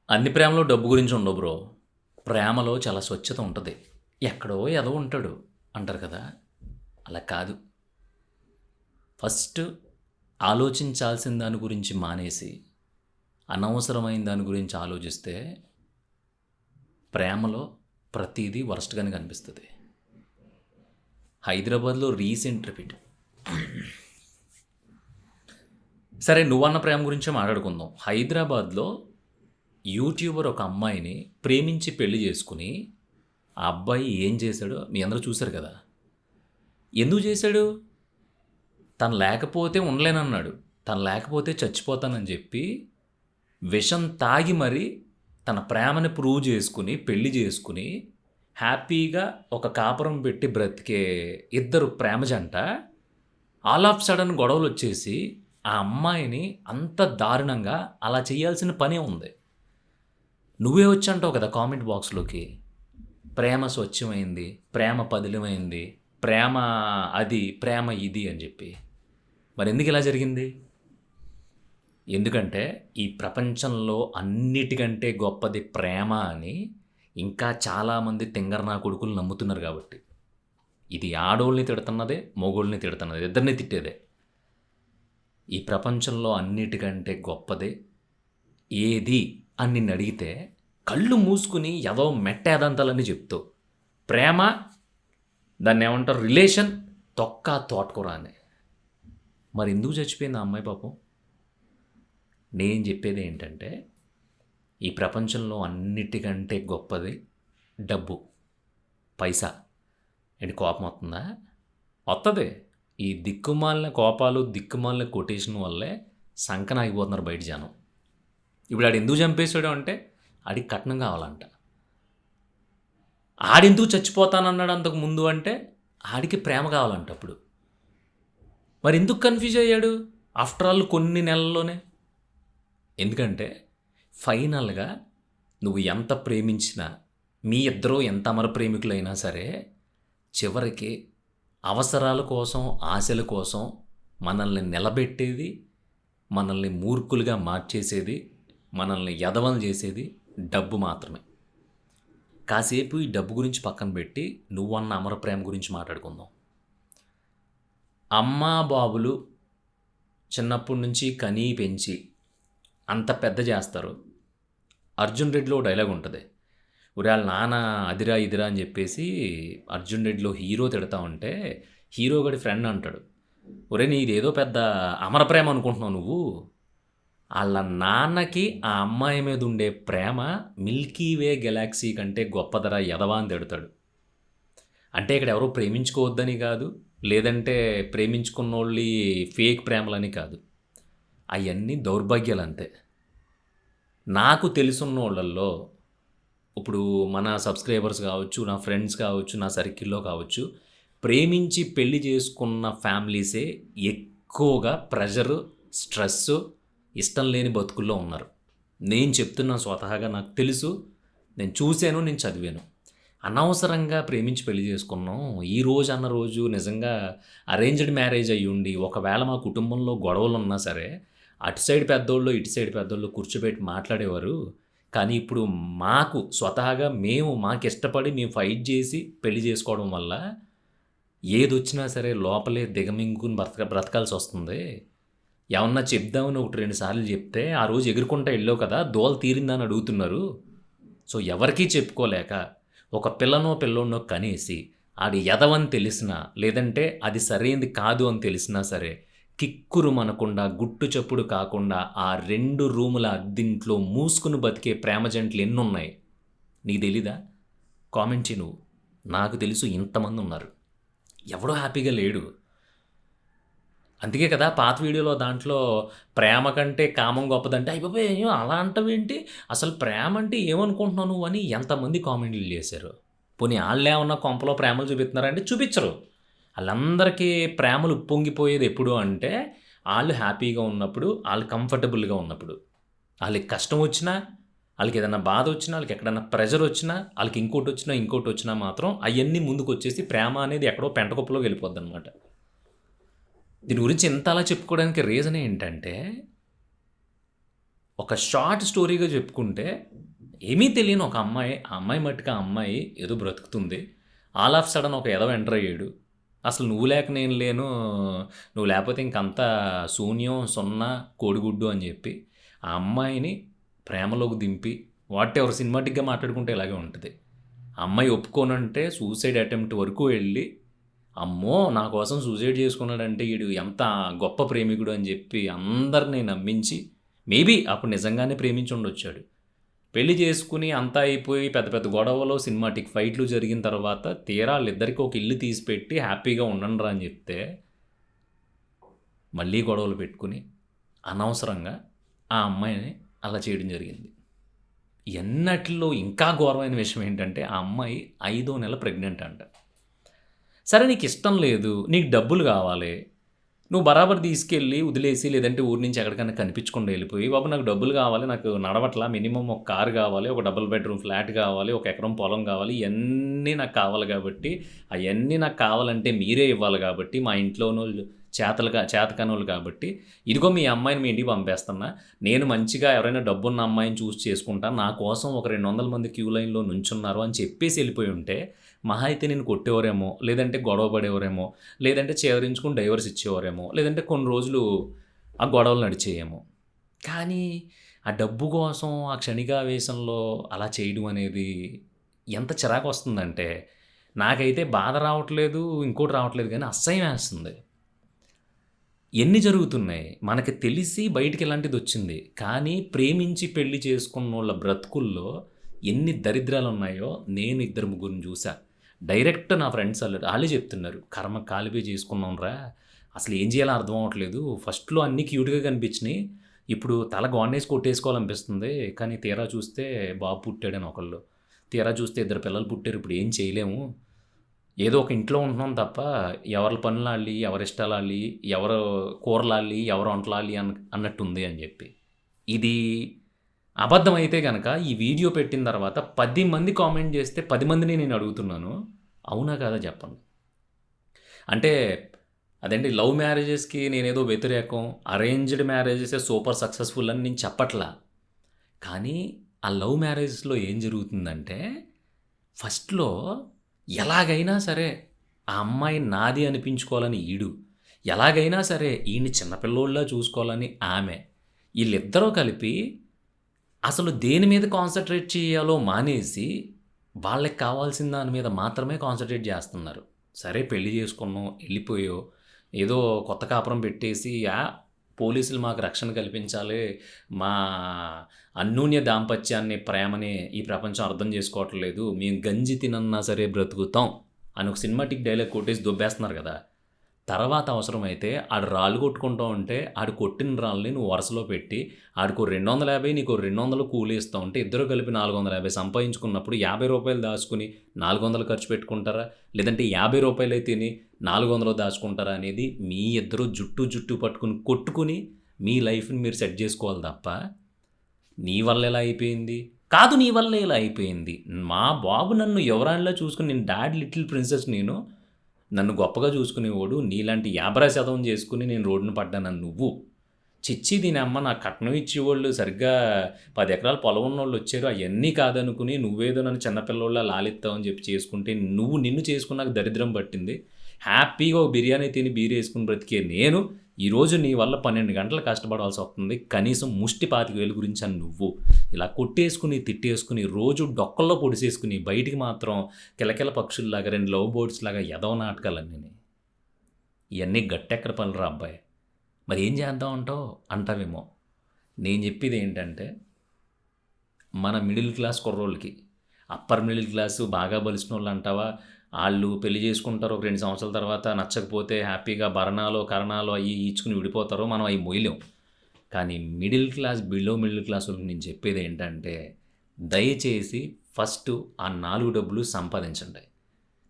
అన్ని ప్రేమలో డబ్బు గురించి ఉండవు బ్రో. ప్రేమలో చాలా స్వచ్ఛత ఉంటది. ఎక్కడో ఎదవ ఉంటాడు అంటారు కదా! అలా కాదు. ఫస్ట్ ఆలోచించాల్సిన దాని గురించి మానేసి, అనవసరమైన దాని గురించి ఆలోచిస్తే ప్రేమలో ప్రతీదీ వరస్ట్‌గానే కనిపిస్తది. హైదరాబాద్‌లో రీసెంట్ రిపీట్. సరే నువ్వన్న ప్రేమ గురించే మాట్లాడుకుందాం. హైదరాబాద్‌లో యూట్యూబర్ ఒక అమ్మాయిని ప్రేమించి పెళ్లి చేసుకొని, ఆ అబ్బాయి ఏం చేశాడో మీ అందరూ చూసారు కదా! ఎందుకు చేశాడు? తను లేకపోతే ఉండలేనన్నాడు. తను లేకపోతే చచ్చిపోతానని చెప్పి, విషం తాగి మరి తన ప్రేమని ప్రూవ్ చేసుకొని, పెళ్లి చేసుకొని, హ్యాపీగా ఒక కాపురం పెట్టి బ్రతికే ఇద్దరు ప్రేమ జంట, ఆల్ ఆఫ్ సడన్ గొడవలొచ్చేసి, ఆ అమ్మాయిని అంత దారుణంగా అలా చేయాల్సిన పనే ఉంది. నువ్వే వచ్చంటావు కదా కామెంట్ బాక్స్‌లోకి. ప్రేమ స్వచ్ఛమైంది, ప్రేమ పదిలమైంది, ప్రేమ అది, ప్రేమ ఇది అని చెప్పి. మరెందుకు ఇలా జరిగింది? ఎందుకంటే ఈ ప్రపంచంలో అన్నిటికంటే గొప్పది ప్రేమ అని ఇంకా చాలామంది తింగరనా కొడుకులు నమ్ముతున్నారు కాబట్టి. ఇది ఆడోళ్ళని తిడుతున్నదే, మొగోళ్ళని తిడుతున్నదే, ఇద్దరిని తిట్టేదే. ఈ ప్రపంచంలో అన్నిటికంటే గొప్పది ఏది అని నిన్నడిగితే కళ్ళు మూసుకుని ఏదో మెట్టేదంతాలని చెప్తావు. ప్రేమ, దాన్నేమంటారు రిలేషన్, తొక్క తోటకూర అని. మరి ఎందుకు చచ్చిపోయింది ఆ అమ్మాయి పాపం? నేను చెప్పేది ఏంటంటే, ఈ ప్రపంచంలో అన్నిటికంటే గొప్పది డబ్బు, పైసా. ఏంటి కోపం వస్తుందా? వత్తది. ఈ దిక్కుమాలిన కోపాలు, దిక్కుమాలిన కొటేషన్ వల్లే సంకన ఆగిపోతున్నారు బయట జనం. ఇప్పుడు ఆడు ఎందుకు చంపేశాడు అంటే, ఆడికి కట్నం కావాలంట. ఆడెందుకు చచ్చిపోతానన్నాడు అంతకు ముందు అంటే, ఆడికి ప్రేమ కావాలంట అప్పుడు. మరి ఎందుకు కన్ఫ్యూజ్ అయ్యాడు ఆఫ్టర్ ఆల్ కొన్ని నెలల్లోనే? ఎందుకంటే ఫైనల్గా నువ్వు ఎంత ప్రేమించినా, మీ ఇద్దరూ ఎంత అమర ప్రేమికులైనా సరే, చివరికి అవసరాల కోసం, ఆశల కోసం మనల్ని నిలబెట్టేది, మనల్ని మూర్ఖులుగా మార్చేసేది, మనల్ని ఎదవలు చేసేది డబ్బు మాత్రమే. కాసేపు ఈ డబ్బు గురించి పక్కన పెట్టి నువ్వన్న అమర ప్రేమ గురించి మాట్లాడుకుందాం. అమ్మా బాబులు చిన్నప్పటి నుంచి కనీ పెంచి అంత పెద్ద చేస్తారు. అర్జున్ రెడ్డిలో ఓ డైలాగ్ ఉంటుంది. ఒరేయ్ వాళ్ళ నాన్న అదిరా ఇదిరా అని చెప్పేసి అర్జున్ రెడ్డిలో హీరో తిడతా ఉంటే, హీరో గడి ఫ్రెండ్ అంటాడు, ఒరేయ్ నీదేదో పెద్ద అమర ప్రేమ అనుకుంటున్నావు నువ్వు. వాళ్ళ నాన్నకి ఆ అమ్మాయి మీద ఉండే ప్రేమ మిల్కీ వే గెలాక్సీ కంటే గొప్పదరా ఎదవా అని తిడతాడు. అంటే ఇక్కడ ఎవరో ప్రేమించుకోవద్దని కాదు, లేదంటే ప్రేమించుకున్నోళ్ళి ఫేక్ ప్రేమలని కాదు. అవన్నీ దౌర్భాగ్యాలు అంతే. నాకు తెలుసున్నోళ్ళల్లో ఇప్పుడు మన సబ్స్క్రైబర్స్ కావచ్చు, నా ఫ్రెండ్స్ కావచ్చు, నా సర్కిల్లో కావచ్చు, ప్రేమించి పెళ్లి చేసుకున్న ఫ్యామిలీసే ఎక్కువగా ప్రెషరు, స్ట్రెస్సు, ఇష్టం లేని బతుకుల్లో ఉన్నారు. నేను చెప్తున్నా స్వతహాగా నాకు తెలుసు, నేను చూశాను, నేను చదివాను. అనవసరంగా ప్రేమించి పెళ్లి చేసుకున్నాం. ఈ రోజు అన్న రోజు నిజంగా అరేంజ్డ్ మ్యారేజ్ అయ్యి ఉండి, ఒకవేళ మా కుటుంబంలో గొడవలు ఉన్నా సరే, అటు సైడ్ పెద్దోళ్ళు, ఇటు సైడ్ పెద్దోళ్ళు కూర్చోబెట్టి మాట్లాడేవారు. కానీ ఇప్పుడు మాకు స్వతహాగా మాకు ఇష్టపడి మేము ఫైట్ చేసి పెళ్లి చేసుకోవడం వల్ల ఏదొచ్చినా సరే లోపలే దిగమింగుకుని బ్రతకాల్సి వస్తుంది. ఏమన్నా చెప్దామని ఒకటి 2 సార్లు చెప్తే, ఆ రోజు ఎగురుకుంటా వెళ్ళావు కదా, దోల తీరిందని అడుగుతున్నారు. సో ఎవరికీ చెప్పుకోలేక ఒక పిల్లనో పిల్లోడినో కనేసి, ఆడి ఎదవని తెలిసినా, లేదంటే అది సరైంది కాదు అని తెలిసినా సరే, కిక్కురు మనకుండా, గుట్టు చప్పుడు కాకుండా ఆ 2 రూముల అద్దింట్లో మూసుకుని బతికే ప్రేమ జంటలు ఎన్నున్నాయి నీకు తెలీదా? కామెంట్ చెయ్యి నువ్వు. నాకు తెలుసు ఇంతమంది ఉన్నారు. ఎవడో హ్యాపీగా లేడు. అందుకే కదా పాత వీడియోలో దాంట్లో ప్రేమ కంటే కామం గొప్పదంటే, అయ్య బాబోయ్ ఏం అలా అంటావేంటి, అసలు ప్రేమ అంటే ఏమనుకుంటున్నావు నువ్వు అని ఎంతమంది కామెంట్లు చేశారు. పోనీ వాళ్ళేమన్నా కొంపలో ప్రేమలు చూపిస్తున్నారంటే చూపించరు. వాళ్ళందరికీ ప్రేమలు ఉప్పొంగిపోయేది ఎప్పుడు అంటే, వాళ్ళు హ్యాపీగా ఉన్నప్పుడు, వాళ్ళు కంఫర్టబుల్గా ఉన్నప్పుడు. వాళ్ళకి కష్టం వచ్చినా, వాళ్ళకి ఏదైనా బాధ వచ్చినా, వాళ్ళకి ఎక్కడైనా ప్రెషర్ వచ్చినా, వాళ్ళకి ఇంకోటి వచ్చినా మాత్రం అవన్నీ ముందుకు వచ్చేసి ప్రేమ అనేది ఎక్కడో పెంటకుప్పలోకి వెళ్ళిపోద్ది అనమాట. దీని గురించి ఇంతలా చెప్పుకోవడానికి రీజన్ ఏంటంటే, ఒక షార్ట్ స్టోరీగా చెప్పుకుంటే ఏమీ తెలియని ఒక అమ్మాయి, ఆ అమ్మాయి మట్టుకు ఆ అమ్మాయి ఏదో బ్రతుకుతుంది. ఆల్ ఆఫ్ సడెన్ ఒక ఎదవ ఎంటర్ అయ్యాడు. అసలు నువ్వు లేక నేను లేను, నువ్వు లేకపోతే ఇంకంతా శూన్యం, సున్నా, కోడిగుడ్డు అని చెప్పి ఆ అమ్మాయిని ప్రేమలోకి దింపి వాటెవర్ సినిమాటిక్‌గా మాట్లాడుకుంటే ఇలాగే ఉంటది. ఆ అమ్మాయి ఒప్పుకోనంటే సూసైడ్ అటెంప్ట్ వరకు వెళ్ళి, అమ్మో! నా కోసం సూసైడ్ చేసుకున్నాడంటే ఈడు ఎంత గొప్ప ప్రేమికుడు అని చెప్పి అందరిని నమ్మించి, మేబీ అప్పుడు నిజంగానే ప్రేమించి ఉండొచ్చాడు. పెళ్లి చేసుకుని అంతా అయిపోయి పెద్ద పెద్ద గొడవలు, సినిమాటిక్ ఫైట్లు జరిగిన తర్వాత తీరా ఆళ్ళిద్దరికీ ఒక ఇల్లు తీసిపెట్టి హ్యాపీగా ఉండండిరా అని చెప్తే, మళ్ళీ గొడవలు పెట్టుకుని అనవసరంగా ఆ అమ్మాయిని అలా చేయడం జరిగింది. ఎన్నటిలో ఇంకా ఘోరమైన విషయం ఏంటంటే ఆ అమ్మాయి 5వ నెల ప్రెగ్నెంట్ అంట. సరే నీకిష్టం లేదు, నీకు డబ్బులు కావాలి. నువ్వు బరాబర్ తీసుకెళ్ళి వదిలేసి లేదంటే ఊరు నుంచి ఎక్కడికైనా కనిపించకుండా వెళ్ళిపోయి, బాబు నాకు డబ్బులు కావాలి, నాకు నడవట్లా, మినిమమ్ ఒక కారు కావాలి, ఒక డబుల్ బెడ్రూమ్ ఫ్లాట్ కావాలి, ఒక ఎకరం పొలం కావాలి, ఇయన్నీ నాకు కావాలి కాబట్టి, అయన్నీ నాకు కావాలంటే మీరే ఇవ్వాలి కాబట్టి, మా ఇంట్లోనోళ్ళు చేతకానోళ్ళు కాబట్టి, ఇదిగో మీ అమ్మాయిని మీ ఇంటికి పంపేస్తున్నా. నేను మంచిగా ఎవరైనా డబ్బున్న అమ్మాయిని చూసి చేసుకుంటా. నా కోసం ఒక 200 మంది క్యూ లైన్‌లో నుంచున్నారు అని చెప్పేసి వెళ్ళిపోయి ఉంటే, మహా అయితే నిన్ను కొట్టేవారేమో, లేదంటే గొడవ పడేవారేమో, లేదంటే చివరించుకొని డైవర్స్ ఇచ్చేవారేమో, లేదంటే కొన్ని రోజులు ఆ గొడవలు నడిచేయేమో. కానీ ఆ డబ్బు కోసం ఆ క్షణికావేశంలో అలా చేయడం అనేది ఎంత చిరాకొస్తుందంటే, నాకైతే బాధ రావట్లేదు, ఇంకోటి రావట్లేదు గానీ అసహ్యమేస్తుంది. ఎన్ని జరుగుతున్నాయి. మనకి తెలిసి బయటికి ఇలాంటిదొచ్చింది. కానీ ప్రేమించి పెళ్లి చేసుకున్నోళ్ళ బ్రతుకుల్లో ఎన్ని దరిద్రాలున్నాయో నేను ఇద్దరు ముగ్గురిని చూసా. డైరెక్ట్ నా ఫ్రెండ్స్ ఆళ్ళే చెప్తున్నారు. కర్మ కాలిపోయి చేసుకున్నాంరా! అసలు ఏం చేయాలో అర్థం అవ్వట్లేదు. ఫస్ట్‌లో అన్నీ క్యూట్‌గా కనిపించినియి. ఇప్పుడు తల గోడనేసి కొట్టేసుకోవాలనిపిస్తుంది. కానీ తీరా చూస్తే బాబు పుట్టాడని ఒకళ్ళు. తీరా చూస్తే ఇద్దరు పిల్లలు పుట్టారు. ఇప్పుడు ఏం చేయలేము. ఏదో ఒక ఇంట్లో ఉంటున్నాం తప్ప, ఎవరి పనులాళ్ళయి, ఎవరిష్టాలాళ్ళయి, ఎవరు కూరలాళ్ళయి, ఎవరు వంటలాళ్ళయి అన్నట్టుంది అని జెప్పి. ఇది అబద్ధమైతే గనక ఈ వీడియో పెట్టిన తర్వాత 10 మంది కామెంట్ జేస్తే 10 మందిని నేను అడుగుతున్నాను. అవునా? కాదా? చెప్పండి. అంటే అదేంటి లవ్ మ్యారేజెస్‌కి నేనేదో వ్యతిరేకం, అరేంజ్డ్ మ్యారేజెసే సూపర్ సక్సెస్‌ఫుల్ అని నేను చెప్పట్లా. కానీ ఆ లవ్ మ్యారేజెస్‌లో ఏం జరుగుతుందంటే, ఫస్ట్‌లో ఎలాగైనా సరే ఆ అమ్మాయి నాది అనిపించుకోవాలని ఈడు, ఎలాగైనా సరే ఈడిని చిన్నపిల్లోడిలా చూసుకోవాలని ఆమె. ఈళ్ళిద్దరూ కలిపి అసలు దేని మీద కాన్సంట్రేట్ చేయాలో మానేసి, వాళ్ళకి కావాల్సిన దాని మీద మాత్రమే కాన్సంట్రేట్ జేస్తున్నారు. సరే పెళ్లి చేసుకున్నాం, ఎళ్ళిపోయావు. ఏదో కొత్త కాపురం పెట్టేసి, పోలీసులు మాకు రక్షణ కల్పించాలి. మా అన్యోన్య దాంపత్యాన్ని, ప్రేమని ఈ ప్రపంచం అర్థం చేసుకోవట్లేదు. మేము గంజి తినన్నా సరే బ్రతుకుతాం అని ఒక సినిమాటిక్ డైలాగ్ కొట్టేసి దొబ్బేస్తున్నారు గదా! తర్వాత అవసరమైతే ఆడు రాళ్ళు కొట్టుకుంటూ ఉంటే, ఆడు కొట్టిన రాళ్ళని నువ్వు వరుసలో పెట్టి, ఆడికో 250 నీకో 200 కూలి ఇస్తా ఉంటే, ఇద్దరు కలిపి 450 సంపాదించుకున్నప్పుడు రూ. 50 దాచుకుని 400 ఖర్చు పెట్టుకుంటారా? లేదంటే రూ. 50 తిని 400 దాచుకుంటారా? అనేది మీ ఇద్దరు జుట్టు పట్టుకుని కొట్టుకుని మీ లైఫ్‌ని మీరు సెట్ జేసుకోవాలి తప్ప, నీ వల్ల ఎలా అయిపోయింది? కాదు నీ వల్లే ఇలా అయిపోయింది. మా బాబు నన్ను యువరాణిలా చూసుకొని నేను డాడ్ లిటిల్ ప్రిన్సెస్ నేను. నన్ను గొప్పగా చూసుకునేవాడు. నీలాంటి యాబరా శతవం చేసుకొని నేను రోడ్డున పడ్డానని నువ్వు. చిచ్చి దీనమ్మ నాకు కట్నం ఇచ్చేవాళ్ళు సరిగ్గా 10 ఎకరాల పొలం ఉన్నోళ్ళొచ్చారు. అయన్నీ కాదనుకుని నువ్వేదో నన్ను చిన్న పిల్లోడిలా లాలిత్తావని చెప్పి చేసుకుంటే, నిన్ను చేసుకున్నాక దరిద్రం పట్టింది. హ్యాపీగా ఒక బిర్యానీ తిని బీరేసుకొని బ్రతికే నేను, ఈరోజు నీ వల్ల 12 గంటలు కష్టపడాల్సొస్తుంది. కనీసం ముష్టి 25,000 గురించని నువ్వు. ఇలా కొట్టేసుకుని, తిట్టేసుకుని, రోజు డొక్కల్లో పొడిసేసుకుని, బయటికి మాత్రం కిలకిల పక్షుల్లాగా 2 లవ్ బర్డ్స్‌లాగా ఎదవ నాటకాలన్నీని. ఇయన్నీ గట్టెక్కర పనులురా అబ్బాయి. మరి ఏం చేద్దాం అంటావు? అంటావేమో. నేను చెప్పేదేంటంటే, మన మిడిల్ క్లాస్ కుర్రోళ్ళకి, అప్పర్ మిడిల్ క్లాసు బాగా బలిసినోళ్ళు అంటావా, ఆళ్ళు పెళ్లి చేసుకుంటారు. ఒక 2 సంవత్సరాల తర్వాత నచ్చకపోతే హ్యాపీగా భరణాలో, కరణాలో అయ్యి ఇచ్చుకుని విడిపోతారు. మనం అయి మొయ్యలేం. కానీ మిడిల్ క్లాస్, బిలో మిడిల్ క్లాసోళ్ళకి నేను చెప్పేదేంటంటే, దయచేసి ఫస్టు ఆ 4 డబ్బులు సంపాదించండి.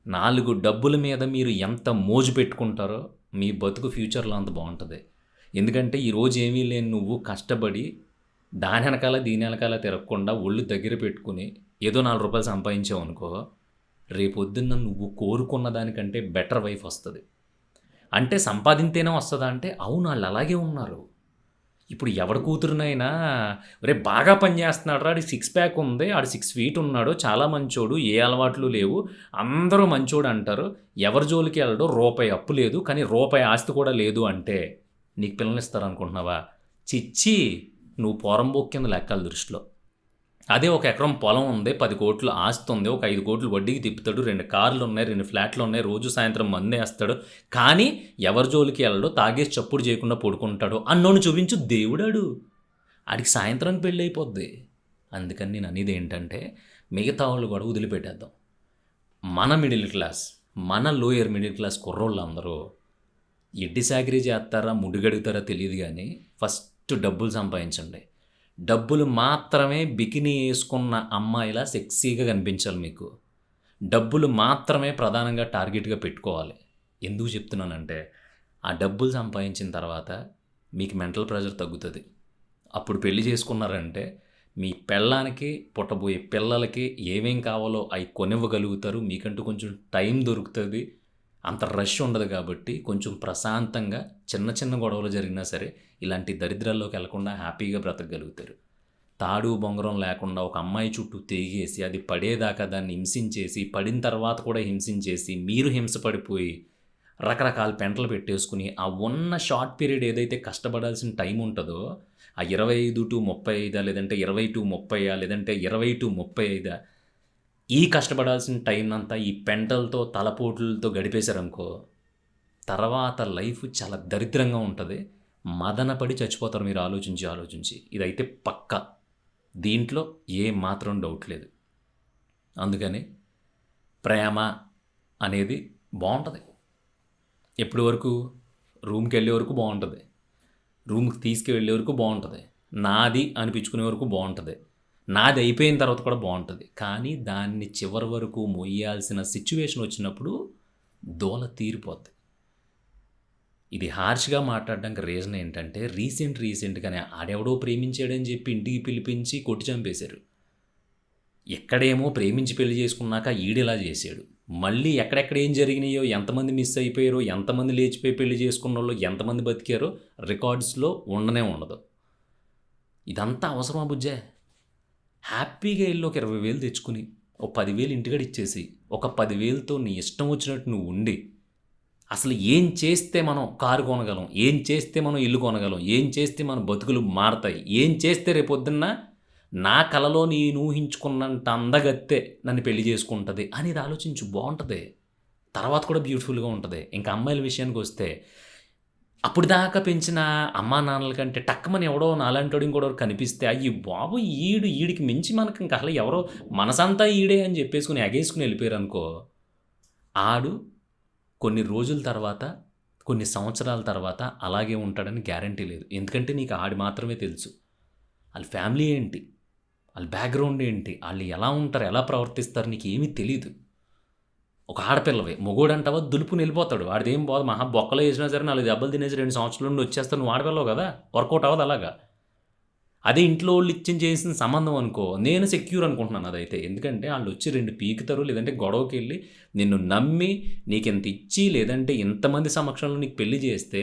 4 డబ్బుల మీద మీరు ఎంత మోజు పెట్టుకుంటారో, మీ బతుకు ఫ్యూచర్‌లో అంత బావుంటది. ఎందుకంటే ఈరోజు ఏమీ లేని నువ్వు కష్టపడి దాని ఎనకాల, దీని ఎనకాల తిరగకుండా ఒళ్ళు దగ్గర పెట్టుకొని ఏదో రూ. 4 సంపాదించావనుకో, రేపొద్దున్న నువ్వు కోరుకున్న దానికంటే బెటర్ వైఫ్ వస్తది. అంటే సంపాదింతేనే వస్తదా అంటే, అవును ఆళ్ళలాగే ఉన్నారు. ఇప్పుడు ఎవడి కూతురునైనా ఒరే బాగా పని చేస్తున్నాడు రా, ఆడికి 6 ప్యాక్ ఉంది, ఆడు 6 ఫీట్ ఉన్నాడు, చాలా మంచోడు, ఏ అలవాట్లు లేవు, అందరూ మంచోడు అంటారు, ఎవరి జోలికి వెళ్ళడు, రూపాయి అప్పు లేదు, కానీ రూపాయి ఆస్తి కూడా లేదు అంటే నీకు పిల్లలు ఇస్తారనుకుంటున్నావా? చిచ్చి, నువ్వు పోరంబోకు కింద లెక్కల దృష్టిలో. అదే ఒక ఎకరం పొలం ఉంది, 10 కోట్లు ఆస్తి ఉంది, ఒక 5 కోట్లు వడ్డీకి తిప్పుతాడు, 2 కార్లు ఉన్నాయి, 2 ఫ్లాట్లు ఉన్నాయి, రోజు సాయంత్రం మందేస్తాడు, కానీ ఎవరి జోలికి వెళ్ళడు, తాగేసి చప్పుడు చేయకుండా పడుకుంటాడు అన్నోని చూపించు దేవుడాడు. ఆడికి సాయంత్రానికి పెళ్ళి అయిపోద్ది. అందుకని నేను అనేది ఏంటంటే మిగతా వాళ్ళు కూడా వదిలిపెట్టేద్దాం. మన మిడిల్ క్లాస్, మన లోయర్ మిడిల్ క్లాస్ కుర్రోళ్ళు అందరూ ఎడ్డి సాకిరీ చేస్తారా ముడిగడుగుతారా తెలియదు, కానీ ఫస్ట్ డబ్బులు సంపాదించండి. డబ్బులు మాత్రమే బికినీ వేసుకున్న అమ్మాయిలా సెక్సీగా కనిపించాలి మీకు. డబ్బులు మాత్రమే ప్రధానంగా టార్గెట్గా పెట్టుకోవాలి. ఎందుకు చెప్తున్నానంటే ఆ డబ్బులు సంపాదించిన తర్వాత మీకు మెంటల్ ప్రెషర్ తగ్గుతుంది. అప్పుడు పెళ్లి చేసుకున్నారంటే మీ పెళ్ళానికి పుట్టబోయే పిల్లలకి ఏమేం కావాలో అవి కొనివ్వగలుగుతారు. మీకంటూ కొంచెం టైం దొరుకుతుంది, అంత రష్ ఉండదు. కాబట్టి కొంచెం ప్రశాంతంగా చిన్న చిన్న గొడవలు జరిగినా సరే ఇలాంటి దరిద్రాల్లోకి వెళ్లకుండా హ్యాపీగా బ్రతకగలుగుతారు. తాడు బొంగరం లేకుండా ఒక అమ్మాయి చుట్టూ తిరిగేసి అది పడేదాకా దాన్ని హింసించేసి, పడిన తర్వాత కూడా హింసించేసి, మీరు హింసపడిపోయి రకరకాల పెంటలు పెట్టేసుకుని ఆ ఉన్న షార్ట్ పీరియడ్ ఏదైతే కష్టపడాల్సిన టైం ఉంటుందో ఆ 25 to 35 లేదంటే 20 to 30 లేదంటే 20 to 35 ఈ కష్టపడాల్సిన టైం అంతా ఈ పెంటలతో తలపోట్లతో గడిపేశారనుకో, తర్వాత లైఫ్ చాలా దరిద్రంగా ఉంటుంది. మదనపడి చచ్చిపోతారు మీరు ఆలోచించి. ఇదైతే పక్కా, దీంట్లో ఏ మాత్రం డౌట్ లేదు. అందుకని ప్రేమ అనేది బాగుంటుంది. ఎప్పటి వరకు? రూమ్కి వెళ్ళే వరకు బాగుంటుంది, రూమ్కి తీసుకువెళ్ళే వరకు బాగుంటుంది, నాది అనిపించుకునే వరకు బాగుంటుంది, నాది అయిపోయిన తర్వాత కూడా బాగుంటుంది. కానీ దాన్ని చివరి వరకు మొయ్యాల్సిన సిచ్యువేషన్ వచ్చినప్పుడు దోల తీరిపోద్ది. ఇది హార్ష్గా మాట్లాడడానికి రీజన్ ఏంటంటే రీసెంట్గానే ఆడెవడో ప్రేమించాడని చెప్పి ఇంటికి పిలిపించి కొట్టి చంపేశారు. ఎక్కడేమో ప్రేమించి పెళ్లి చేసుకున్నాక ఈడిలా చేశాడు. మళ్ళీ ఎక్కడెక్కడ ఏం జరిగినాయో, ఎంతమంది మిస్ అయిపోయారో, ఎంతమంది లేచిపోయి పెళ్లి చేసుకున్న వాళ్ళు ఎంతమంది బతికారో రికార్డ్స్లో ఉండనే ఉండదు. ఇదంతా అవసరమా బుజ్జే? హ్యాపీగా వెళ్ళి ఒక 20,000 తెచ్చుకుని ఒక 10,000 ఇంటికాడ ఇచ్చేసి ఒక 10,000తో నీ ఇష్టం వచ్చినట్టు నువ్వు ఉండి, అసలు ఏం చేస్తే మనం కారు కొనగలం, ఏం చేస్తే మనం ఇల్లు కొనగలం, ఏం చేస్తే మన బతుకులు మారతాయి, ఏం చేస్తే రేపొద్దున్న నా కలలో నేను ఊహించుకున్నంత అందగత్తే నన్ను పెళ్లి చేసుకుంటుంది అనేది ఆలోచించు, బాగుంటుంది. తర్వాత కూడా బ్యూటిఫుల్గా ఉంటుంది. ఇంకా అమ్మాయిల విషయానికి వస్తే అప్పుడు దాకా పెంచిన అమ్మా నాన్నల కంటే టక్కమని ఎవడో నాలాంటి ఇంకోడో కనిపిస్తే అయ్యి బాబు ఈడికి మించి మనకి ఇంకా అసలు ఎవరో మనసంతా ఈడే అని చెప్పేసుకుని ఎగేసుకుని వెళ్ళిపోయారు అనుకో, ఆడు కొన్ని రోజుల తర్వాత, కొన్ని సంవత్సరాల తర్వాత అలాగే ఉంటాడని గ్యారంటీ లేదు. ఎందుకంటే నీకు ఆడి మాత్రమే తెలుసు, వాళ్ళ ఫ్యామిలీ ఏంటి, వాళ్ళ బ్యాక్గ్రౌండ్ ఏంటి, వాళ్ళు ఎలా ఉంటారు, ఎలా ప్రవర్తిస్తారు, నీకు ఏమీ తెలీదు. ఒక ఆడపిల్లవే, మొగోడు అంటావా దులుపుని వెళ్ళిపోతాడు, వాడిదేం పోదు, మహా బొక్కలో వేసినా సరే 4 దెబ్బలు తినేసి 2 సంవత్సరాల నుండి వచ్చేస్తాను, నువ్వు ఆడపిల్లవు కదా, వర్కౌట్ అవ్వదు అలాగా. అదే ఇంట్లో వాళ్ళు చేసిన సంబంధం అనుకో, నేను సెక్యూర్ అనుకుంటున్నాను అదైతే. ఎందుకంటే వాళ్ళు వచ్చి 2 పీకుతారు, లేదంటే గొడవకి వెళ్ళి నిన్ను నమ్మి నీకు ఇంత ఇచ్చి, లేదంటే ఇంతమంది సమక్షంలో నీకు పెళ్లి చేస్తే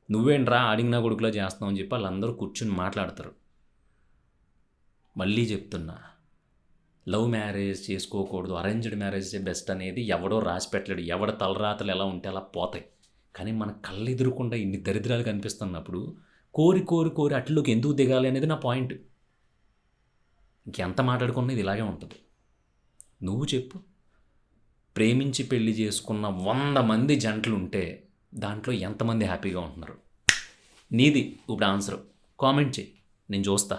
నువ్వేంట్రా అడిగినా కొడుకులా చేస్తున్నావు అని చెప్పి వాళ్ళందరూ కూర్చుని మాట్లాడతారు. మళ్ళీ చెప్తున్నా, లవ్ మ్యారేజ్ చేసుకోకూడదు, అరేంజ్డ్ మ్యారేజ్ బెస్ట్ అనేది ఎవడో రాసి పెట్టలేడు. ఎవడ తలరాతలు ఎలా ఉంటే అలా పోతాయి. కానీ మన కళ్ళు ఎదురుకుండా ఇన్ని దరిద్రాలు కనిపిస్తున్నప్పుడు కోరి అట్లోకి ఎందుకు దిగాలి అనేది నా పాయింట్. ఇంకెంత మాట్లాడుకున్నా ఇది ఇలాగే ఉంటుంది. నువ్వు చెప్పు, ప్రేమించి పెళ్లి చేసుకున్న 100 మంది జంటలు ఉంటే దాంట్లో ఎంతమంది హ్యాపీగా ఉంటున్నారు? నీది ఇప్పుడు ఆన్సర్ కామెంట్ చేయి, నేను చూస్తా.